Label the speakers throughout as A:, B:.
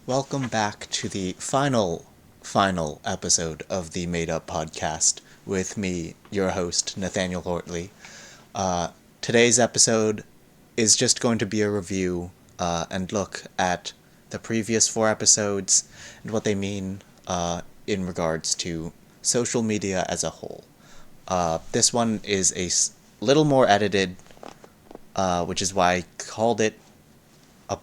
A: Welcome back to the final episode of the Made Up Podcast with me, your host, Nathaniel Hort-Ly. Today's episode is just going to be a review and look at the previous 4 episodes and what they mean in regards to social media as a whole. This one is little more edited, which is why I called it a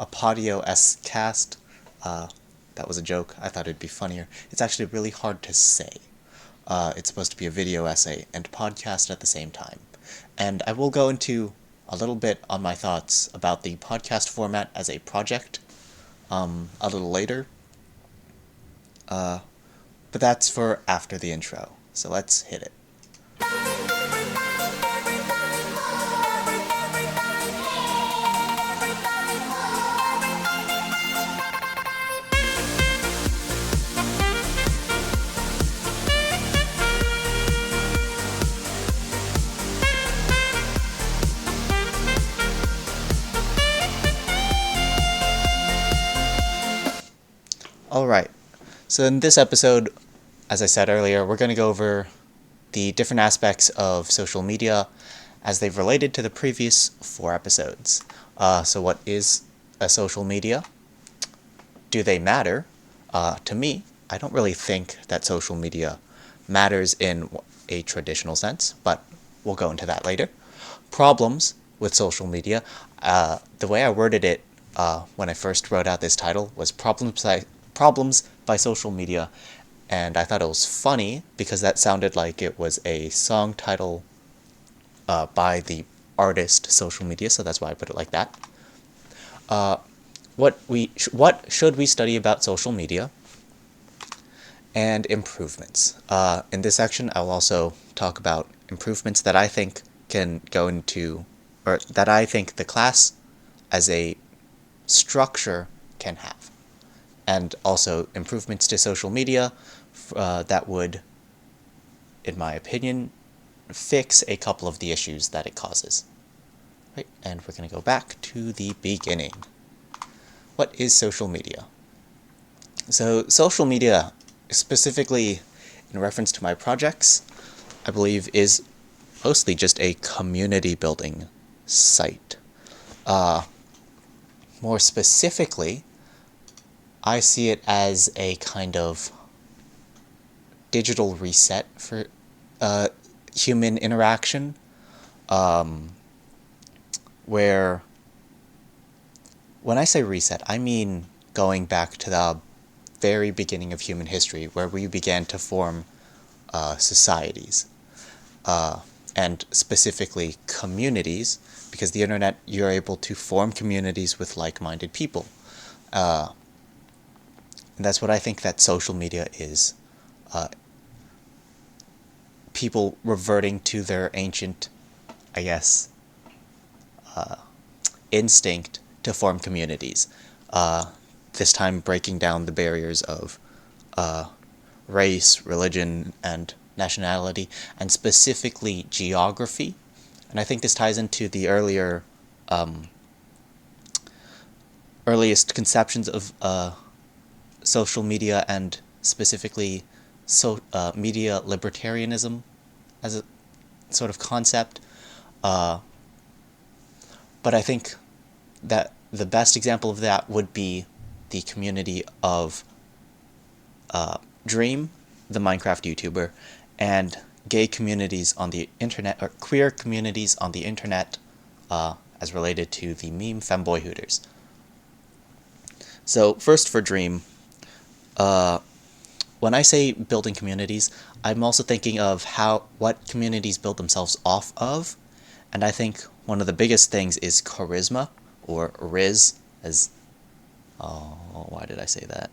A: Podio-esque cast. That was a joke. I thought it'd be funnier. It's actually really hard to say. It's supposed to be a video essay and podcast at the same time. And I will go into a little bit on my thoughts about the podcast format as a project a little later. But that's for after the intro. So let's hit it. Alright, so in this episode, as I said earlier, we're going to go over the different aspects of social media as they've related to the previous 4 episodes. So what is a social media? Do they matter? To me, I don't really think that social media matters in a traditional sense, but we'll go into that later. Problems with social media. The way I worded it when I first wrote out this title was problems by social media, and I thought it was funny because that sounded like it was a song title by the artist Social Media, so that's why I put it like that. What should we study about social media? And improvements. In this section, I'll also talk about improvements that I think can go into, or that I think the class as a structure can have. And also improvements to social media that would, in my opinion, fix a couple of the issues that it causes. Right, and we're going to go back to the beginning. What is social media? So social media, specifically in reference to my projects, I believe is mostly just a community building site. More specifically, I see it as a kind of digital reset for human interaction, where when I say reset, I mean going back to the very beginning of human history, where we began to form societies, and specifically communities, because the internet, you're able to form communities with like-minded people. And that's what I think that social media is. People reverting to their ancient, I guess, instinct to form communities. This time breaking down the barriers of race, religion, and nationality, and specifically geography. And I think this ties into the earliest conceptions of social media, and specifically media libertarianism as a sort of concept. But I think that the best example of that would be the community of Dream, the Minecraft YouTuber, and gay communities on the internet, or queer communities on the internet, as related to the meme Femboy Hooters. So first for Dream, when I say building communities, I'm also thinking of what communities build themselves off of, and I think one of the biggest things is charisma, or Riz, as, oh, why did I say that?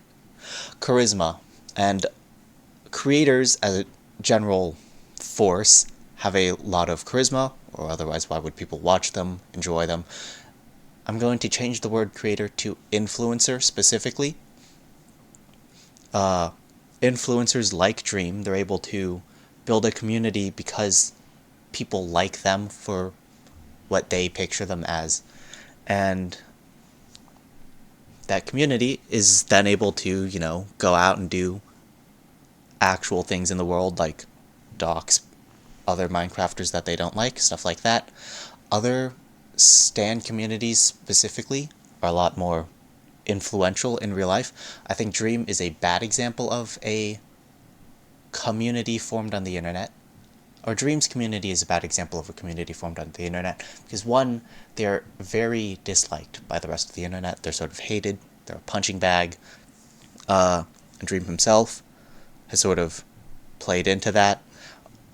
A: Charisma, and creators as a general force have a lot of charisma, or otherwise why would people watch them, enjoy them? I'm going to change the word creator to influencer specifically. Influencers like Dream, they're able to build a community because people like them for what they picture them as. And that community is then able to, go out and do actual things in the world, like dox other Minecrafters that they don't like, stuff like that. Other Stan communities specifically are a lot more influential in real life. I think Dream is a bad example of a community formed on the internet. Or Dream's community is a bad example of a community formed on the internet, because one, they're very disliked by the rest of the internet. They're sort of hated. They're a punching bag. Dream himself has sort of played into that,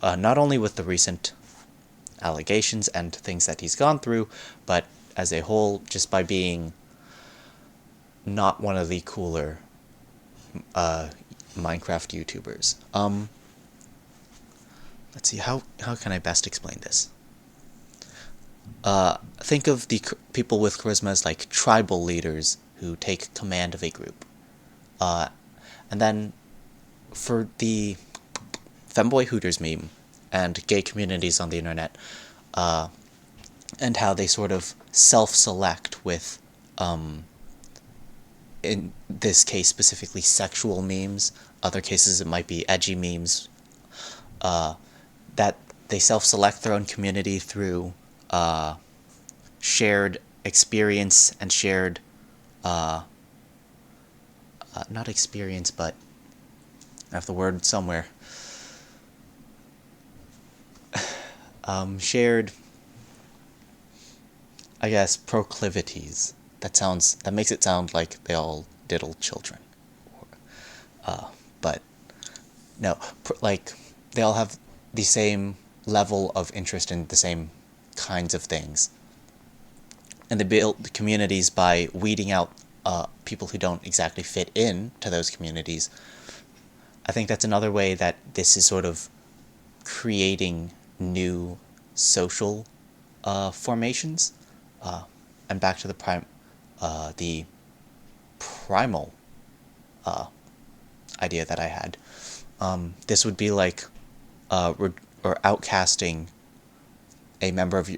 A: not only with the recent allegations and things that he's gone through, but as a whole, just by being not one of the cooler Minecraft YouTubers. Let's see, how can I best explain this? Think of the people with charisma as like tribal leaders who take command of a group. And then for the Femboy Hooters meme and gay communities on the internet, and how they sort of self-select with, in this case specifically, sexual memes. Other cases it might be edgy memes. That they self-select their own community through shared experience and shared, not experience, but I have the word somewhere. Shared, I guess, proclivities. That makes it sound like they all diddle children. But no, like they all have the same level of interest in the same kinds of things. And they build communities by weeding out people who don't exactly fit in to those communities. I think that's another way that this is sort of creating new social formations. And back to the primal idea that I had. This would be like or outcasting a member of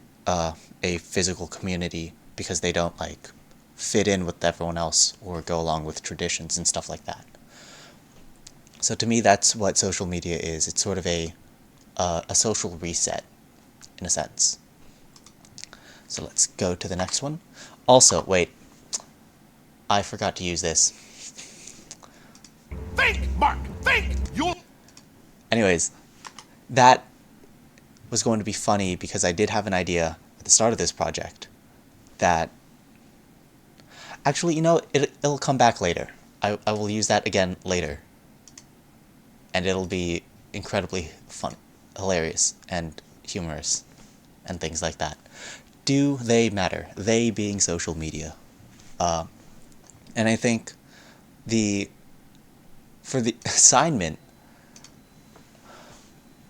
A: a physical community because they don't like fit in with everyone else or go along with traditions and stuff like that. So to me, that's what social media is. It's sort of a social reset, in a sense. So let's go to the next one. Also, wait, I forgot to use this.
B: Think, Mark, think! You'll...
A: Anyways, that was going to be funny because I did have an idea at the start of this project that... Actually, it'll come back later. I will use that again later. And it'll be incredibly fun, hilarious, and humorous, and things like that. Do they matter? They being social media. And I think for the assignment,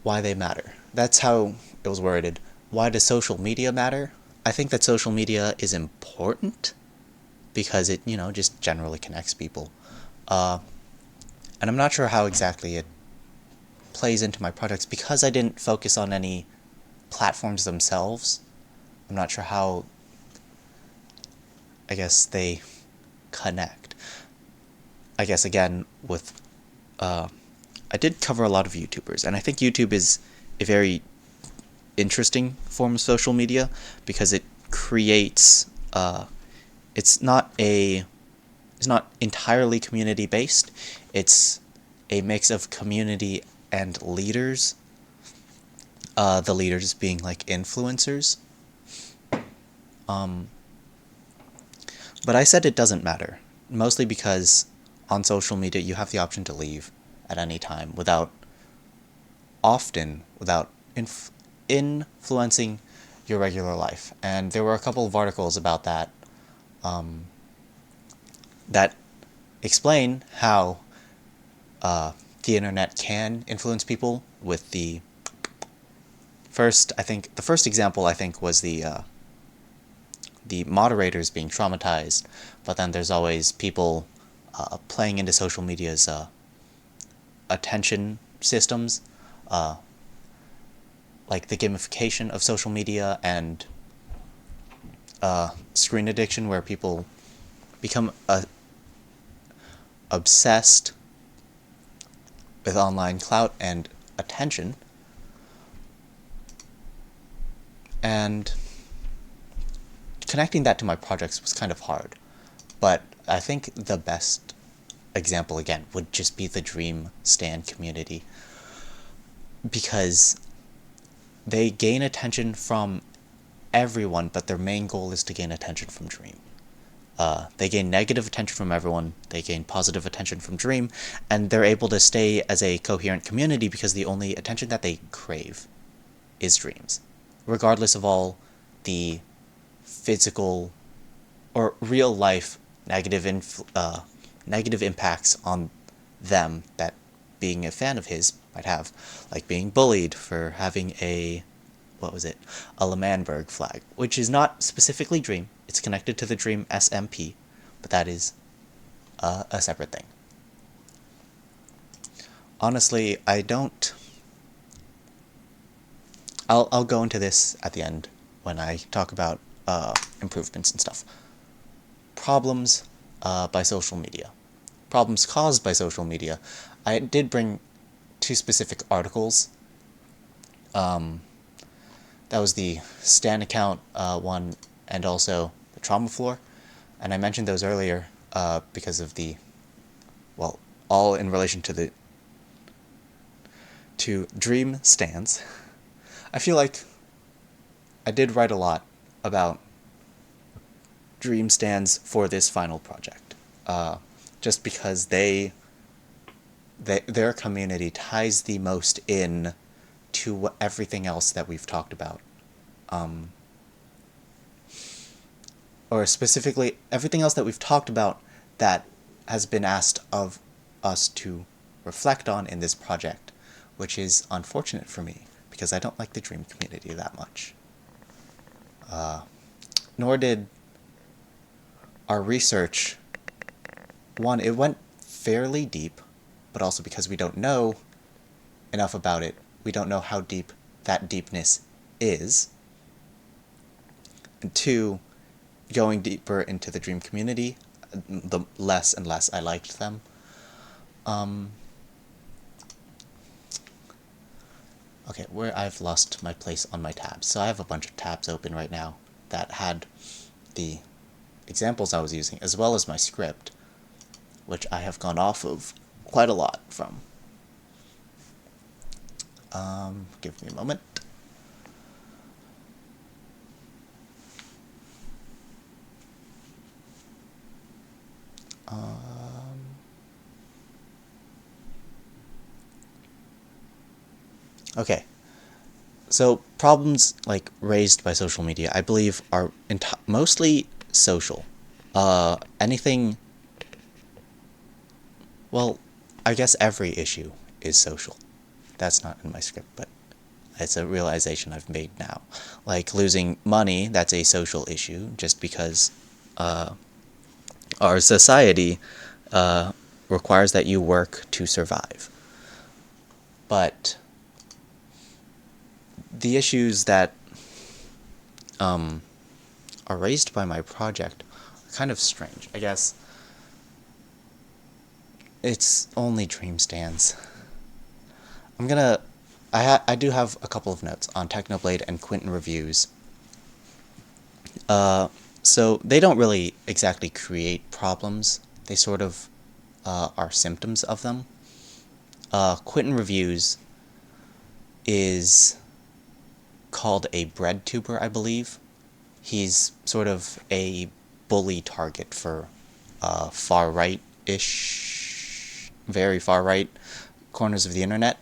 A: why they matter. That's how it was worded. Why does social media matter? I think that social media is important because it, just generally connects people. And I'm not sure how exactly it plays into my projects because I didn't focus on any platforms themselves. I'm not sure how, I guess, they connect. I guess, again, with... I did cover a lot of YouTubers, and I think YouTube is a very interesting form of social media because it creates... it's not entirely community-based. It's a mix of community and leaders. The leaders being like influencers. But I said it doesn't matter, mostly because on social media you have the option to leave at any time without influencing your regular life. And there were a couple of articles about that that explain how the internet can influence people. With the first example was the moderators being traumatized, but then there's always people playing into social media's attention systems, like the gamification of social media and screen addiction, where people become obsessed with online clout and attention, and connecting that to my projects was kind of hard. But I think the best example, again, would just be the Dream Stan community, because they gain attention from everyone, but their main goal is to gain attention from Dream. They gain negative attention from everyone, they gain positive attention from Dream, and they're able to stay as a coherent community because the only attention that they crave is Dream's, regardless of all the physical or real life negative impacts on them that being a fan of his might have, like being bullied for having a L'Manberg flag, which is not specifically Dream. It's connected to the Dream SMP, but that is a separate thing. Honestly, I'll go into this at the end when I talk about improvements and stuff. Problems by social media. Problems caused by social media. I did bring 2 specific articles. That was the Stan account one, and also the Trauma Floor, and I mentioned those earlier because of all in relation to Dream Stans. I feel like I did write a lot about Dream Stans for this final project, just because their community ties the most in to everything else that we've talked about. Or specifically, everything else that we've talked about that has been asked of us to reflect on in this project, which is unfortunate for me, because I don't like the Dream community that much. Nor did our research. One, it went fairly deep, but also because we don't know enough about it, we don't know how deep that deepness is. And 2, going deeper into the Dream community, the less and less I liked them. Okay, where I've lost my place on my tabs. So I have a bunch of tabs open right now that had the examples I was using, as well as my script, which I have gone off of quite a lot from. Give me a moment. Okay, so problems like raised by social media, I believe, are mostly social. Anything. Well, I guess every issue is social. That's not in my script, but it's a realization I've made now. Like losing money, that's a social issue, just because our society requires that you work to survive. But the issues that are raised by my project are kind of strange. I guess it's only Dream Stans. I do have a couple of notes on Technoblade and Quentin reviews. So they don't really exactly create problems. They sort of are symptoms of them. Quentin reviews is called a bread tuber, I believe. He's sort of a bully target for far-right-ish, very far-right corners of the internet.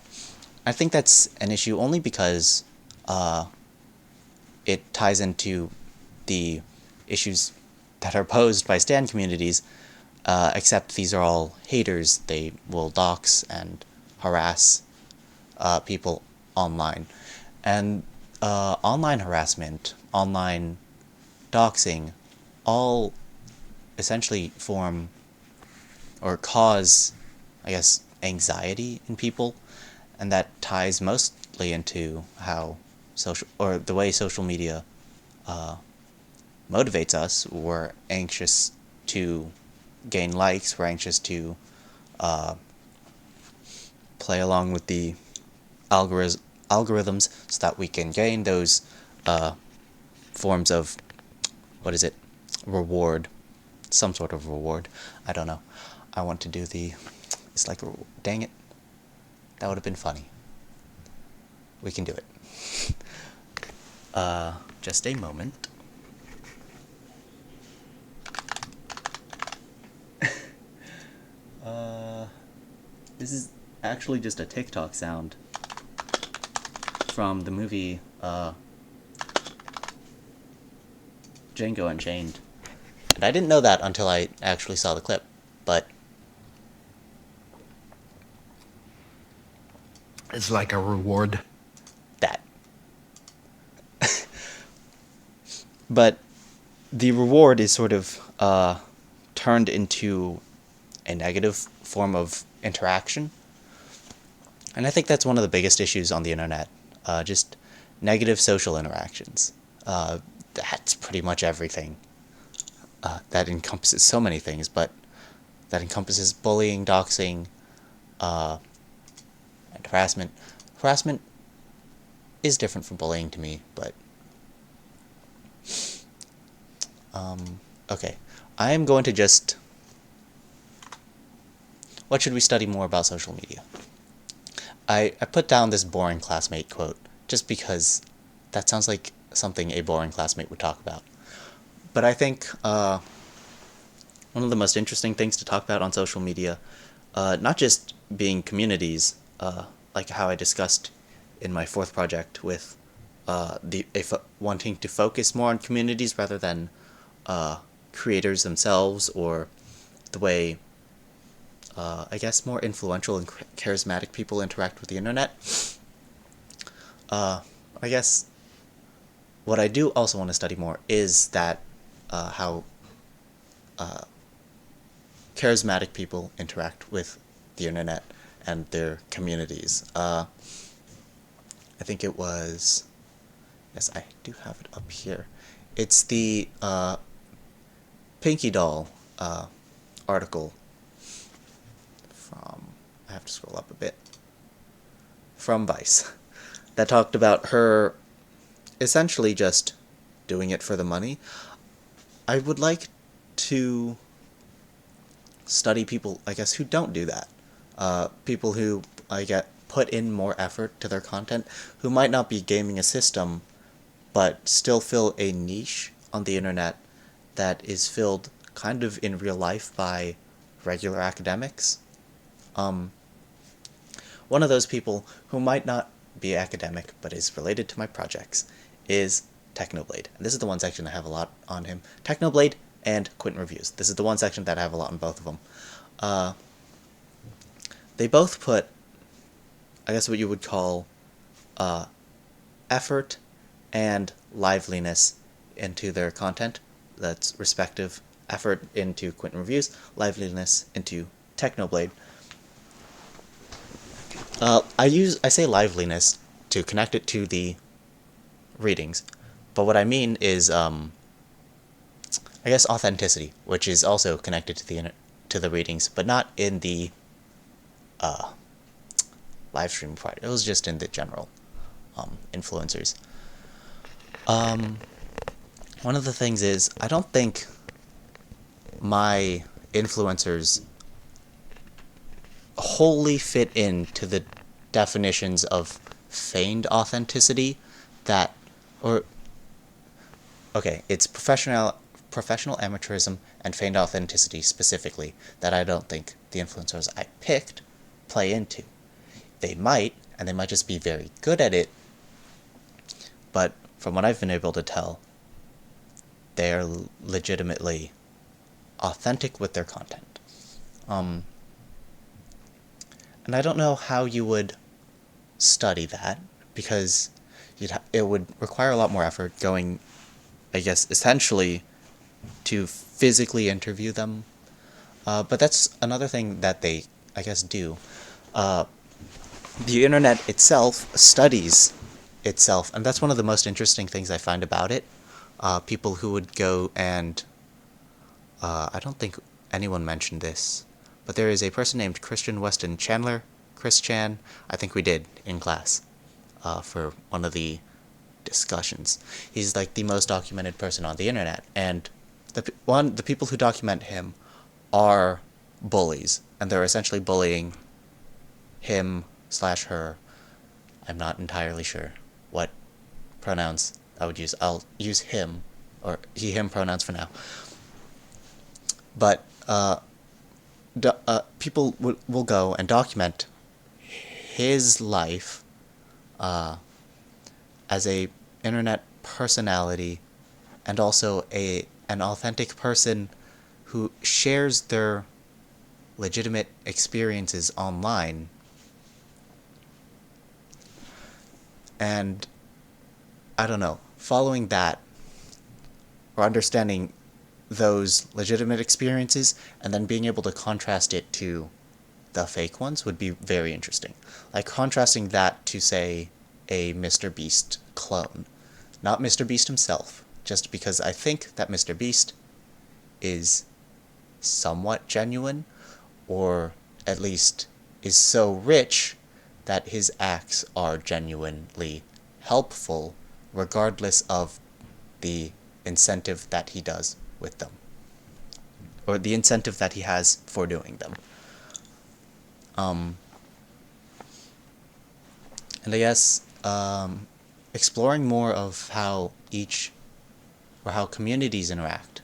A: I think that's an issue only because it ties into the issues that are posed by stan communities, except these are all haters. They will dox and harass people online. And online harassment, online doxing, all essentially form or cause, I guess, anxiety in people, and that ties mostly into how the way social media motivates us. We're anxious to gain likes, we're anxious to play along with the algorithms so that we can gain those forms of, what is it, reward, some sort of reward. I don't know. I want to do the, it's like, dang it, that would have been funny. We can do it. Just a moment. This is actually just a TikTok sound from the movie Django Unchained. And I didn't know that until I actually saw the clip, but
B: It's like a reward.
A: that. But the reward is sort of turned into a negative form of interaction. And I think that's one of the biggest issues on the internet. Just negative social interactions. That's pretty much everything. That encompasses so many things, but that encompasses bullying, doxing, and harassment. Harassment is different from bullying to me, but okay. I am going to just... What should we study more about social media? I put down this boring classmate quote, just because that sounds like something a boring classmate would talk about. But I think one of the most interesting things to talk about on social media, not just being communities, like how I discussed in my fourth project with wanting to focus more on communities rather than creators themselves, or the way I guess more influential and charismatic people interact with the internet. I guess what I do also want to study more is that how charismatic people interact with the internet and their communities. I think it was... Yes, I do have it up here. It's the Pinky Doll article from... I have to scroll up a bit. From Vice. That talked about her essentially just doing it for the money. I would like to study people, I guess, who don't do that. People who, put in more effort to their content, who might not be gaming a system, but still fill a niche on the internet that is filled kind of in real life by regular academics. One of those people who might not be academic, but is related to my projects, is Technoblade. And this is the one section I have a lot on him. Technoblade and Quentin Reviews. This is the one section that I have a lot on both of them. They both put, I guess what you would call, effort and liveliness into their content. That's respective. Effort into Quentin Reviews, liveliness into Technoblade. I say liveliness to connect it to the readings, but what I mean is, I guess, authenticity, which is also connected to the readings, but not in the live stream part. It was just in the general influencers. One of the things is, I don't think my influencers wholly fit into the definitions of feigned authenticity it's professional amateurism and feigned authenticity specifically that I don't think the influencers I picked play into. They might, and they might just be very good at it, but from what I've been able to tell, they're legitimately authentic with their content. And I don't know how you would study that, because it would require a lot more effort going, I guess, essentially to physically interview them. But that's another thing that they, I guess, do. The internet itself studies itself, and that's one of the most interesting things I find about it. People who would go and... I don't think anyone mentioned this, but there is a person named Christian Weston Chandler, Chris Chan, I think we did in class, for one of the discussions. He's like the most documented person on the internet, and the people who document him are bullies, and they're essentially bullying him slash her. I'm not entirely sure what pronouns I would use. I'll use him, or he, him pronouns for now. But people will go and document his life as a internet personality, and also an authentic person who shares their legitimate experiences online. And I don't know, following that, or understanding those legitimate experiences and then being able to contrast it to the fake ones would be very interesting. Like contrasting that to, say, a Mr. Beast clone. Not Mr. Beast himself, just because I think that Mr. Beast is somewhat genuine, or at least is so rich that his acts are genuinely helpful, regardless of the incentive that he does with them, or the incentive that he has for doing them. And I guess exploring more of how how communities interact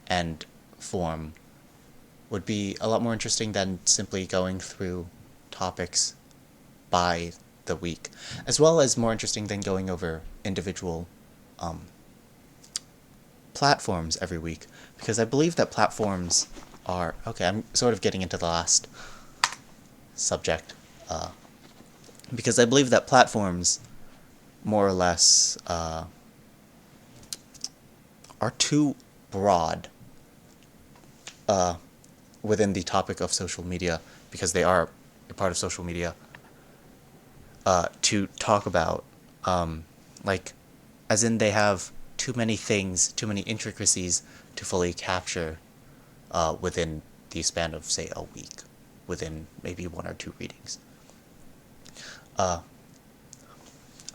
A: and form would be a lot more interesting than simply going through topics by the week, as well as more interesting than going over individual platforms every week, because I believe that platforms are... Okay, I'm sort of getting into the last subject, because I believe that platforms more or less are too broad within the topic of social media, because they are a part of social media, to talk about, like, as in they have too many things, too many intricacies to fully capture within the span of, say, a week, within maybe 1 or 2 readings.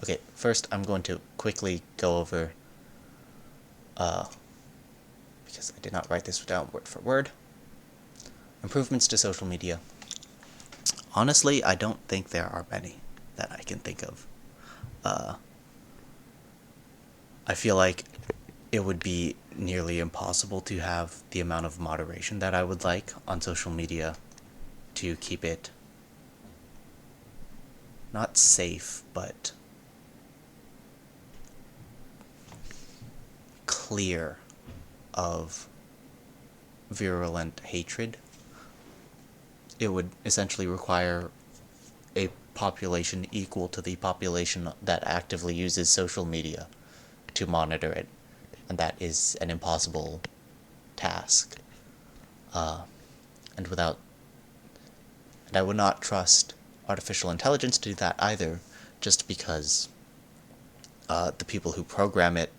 A: Okay, first I'm going to quickly go over, because I did not write this down word for word, improvements to social media. Honestly, I don't think there are many that I can think of. I feel like it would be nearly impossible to have the amount of moderation that I would like on social media to keep it not safe, but clear of virulent hatred. It would essentially require a population equal to the population that actively uses social media to monitor it, and that is an impossible task. And I would not trust artificial intelligence to do that either, just because the people who program it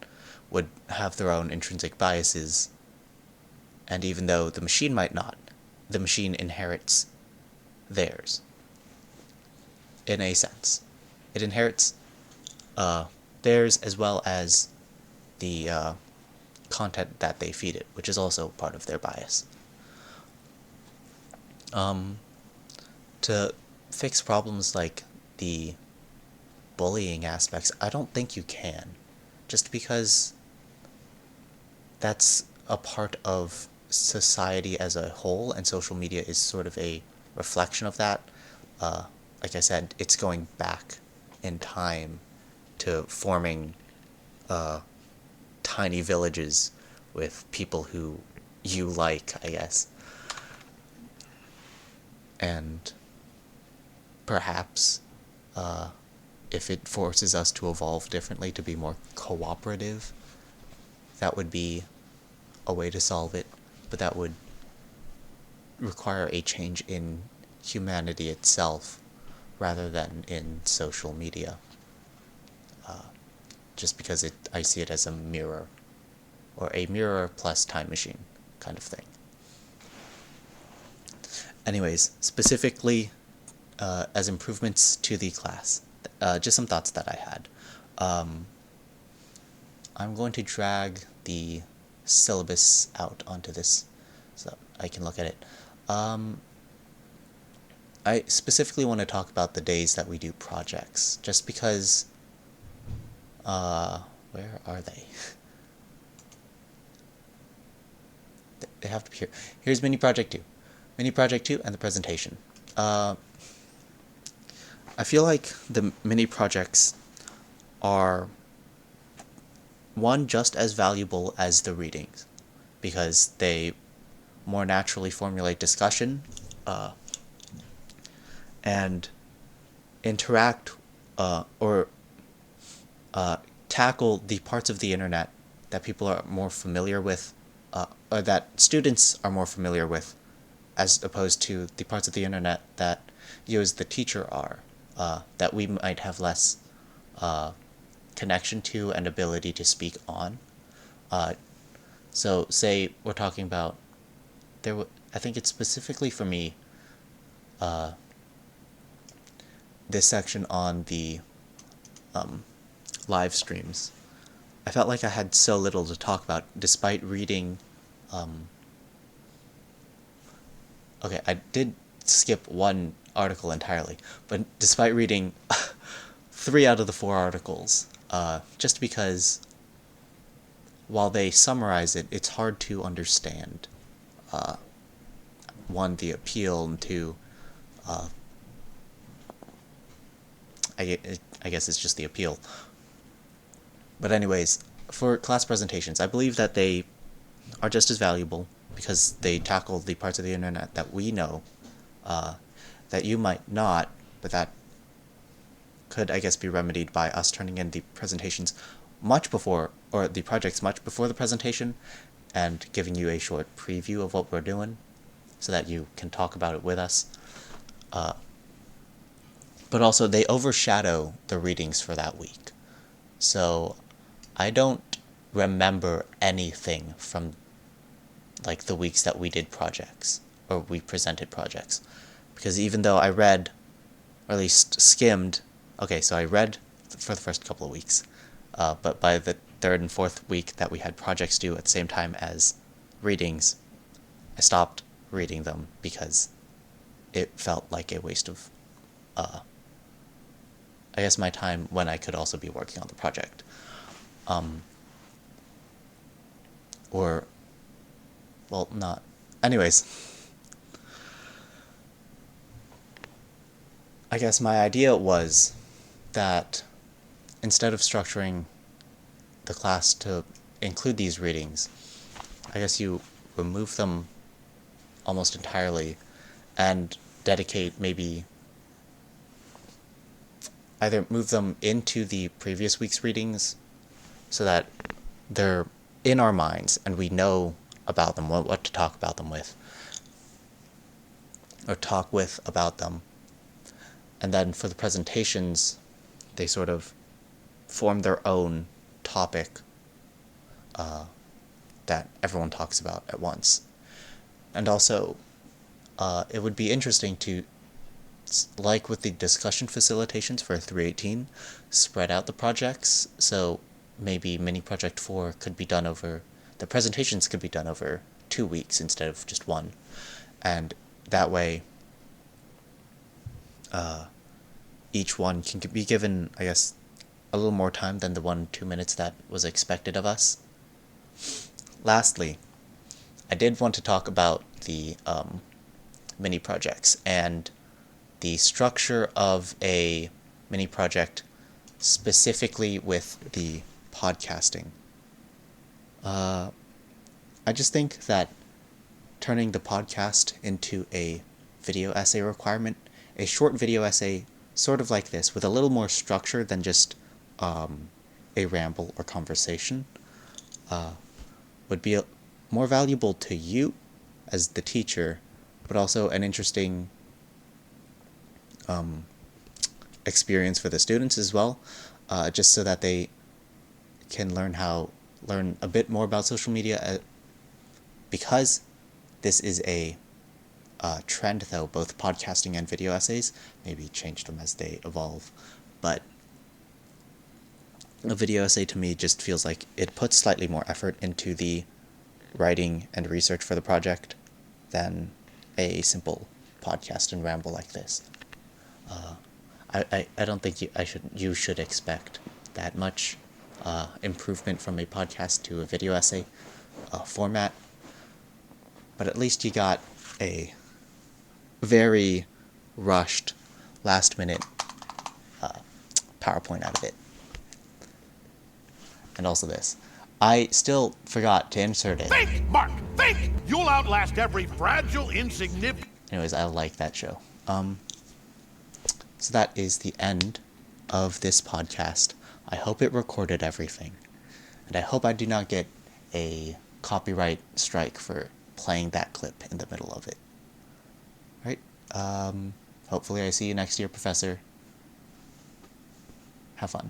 A: would have their own intrinsic biases, and even though the machine might not, the machine inherits theirs. In a sense. It inherits theirs as well as the content that they feed it, which is also part of their bias. To fix problems like the bullying aspects, I don't think you can. Just because that's a part of society as a whole, and social media is sort of a reflection of that. Like I said, it's going back in time to forming tiny villages with people who you like, I guess. And perhaps if it forces us to evolve differently, to be more cooperative, that would be a way to solve it, but that would require a change in humanity itself rather than in social media. Just because I see it as a mirror, or a mirror plus time machine kind of thing. Anyways, specifically as improvements to the class, just some thoughts that I had. I'm going to drag the syllabus out onto this so I can look at it. I specifically want to talk about the days that we do projects, just because, where are they? They have to be here. Here's Mini Project 2. Mini Project 2 and the presentation. I feel like the mini projects are, one, just as valuable as the readings, because they more naturally formulate discussion, and interact or tackle the parts of the internet that people are more familiar with, or that students are more familiar with, as opposed to the parts of the internet that you as the teacher are, that we might have less connection to and ability to speak on. So say we're talking about, I think it's specifically for me, this section on the live streams. I felt like I had so little to talk about, despite reading. Okay, I did skip one article entirely, but despite reading 3 out of the 4 articles, just because while they summarize it, it's hard to understand. One, the appeal, and two, I guess it's just the appeal. But anyways, for class presentations, I believe that they are just as valuable because they tackle the parts of the internet that we know, that you might not, but that could, I guess, be remedied by us turning in the presentations much before, or the projects much before the presentation, and giving you a short preview of what we're doing, so that you can talk about it with us. But also, they overshadow the readings for that week. So, I don't remember anything from, like, the weeks that we did projects, or we presented projects. Because even though I read, or at least skimmed, okay, so I read for the first couple of weeks, but by the 3rd and 4th week that we had projects due at the same time as readings, I stopped reading them because it felt like a waste of, I guess, my time when I could also be working on the project. Or, well, not. Anyways, I guess my idea was that instead of structuring the class to include these readings, I guess you remove them almost entirely and dedicate maybe either move them into the previous week's readings so that they're in our minds and we know about them, what to talk about them with, or talk with about them. And then for the presentations, they sort of form their own topic that everyone talks about at once. And also, it would be interesting to, like with the discussion facilitations for 318, spread out the projects. So maybe mini project 4 could be done over, the presentations could be done over 2 weeks instead of just 1. And that way, each one can be given, I guess, a little more time than the 1-2 minutes that was expected of us. Lastly, I did want to talk about the mini projects and the structure of a mini project, specifically with the podcasting. I just think that turning the podcast into a video essay requirement, a short video essay sort of like this, with a little more structure than just a ramble or conversation, would be more valuable to you as the teacher, but also an interesting experience for the students as well, just so that they can learn a bit more about social media, because this is a trend, though, both podcasting and video essays. Maybe change them as they evolve. But a video essay to me just feels like it puts slightly more effort into the writing and research for the project than a simple podcast and ramble like this. I don't think you should expect that much improvement from a podcast to a video essay format, but at least you got a very rushed, last-minute PowerPoint out of it. And also this. I still forgot to insert it.
C: Think, Mark! Think! You'll outlast every fragile, insignificant...
A: Anyways, I like that show. So that is the end of this podcast. I hope it recorded everything. And I hope I do not get a copyright strike for playing that clip in the middle of it. Right? Hopefully I see you next year, Professor. Have fun.